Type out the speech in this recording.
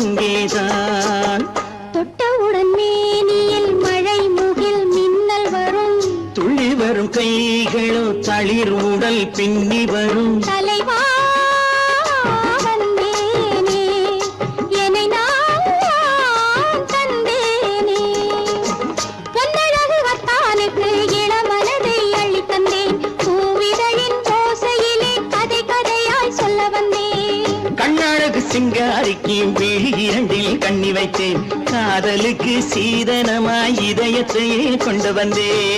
அங்கேதான். தொட்டவுடன் மேனியில் மழை முகில் மின்னல் வரும். துள்ளி வரும் கைகளோ தளிர் உடல் பின்னி வரும். தலைவா வந்தேனே என்னை நான் தந்தேனே. பொன்னழகு வத்தானுக்கு இளமனதை அள்ளி தந்தேன். பூவிதழின் ஓசையிலே கதை கதையாய் சொல்ல வந்தேன். கண்ணழகு சிங்காரிக்கு விழி இரண்டில் கண்ணி வைத்தேன். காதலுக்கு சீதனமாய் இதயத்தையே கொண்டு வந்தேன்.